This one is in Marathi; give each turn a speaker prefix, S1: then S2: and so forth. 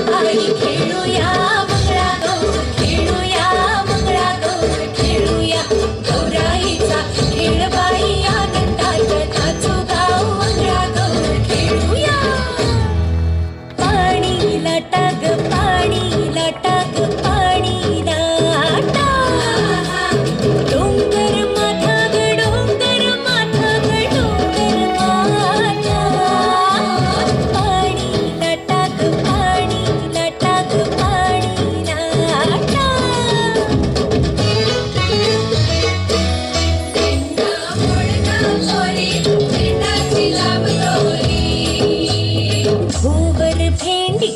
S1: बाई खेळूया मंगळागौर खेळूया मंगळागौर खेळूया गौराईचा खेळ बाई आनंदात नाचू गाऊ मंगळागौर खेळूया पाणी लाटाग पाणी लाटाग पाणी लाटा डोंगर माथा ग डोंगर माथा ग डोंगर माथा पाणी लाटाग पाणी लाटाग पाणी लाटा भूवर भेंडी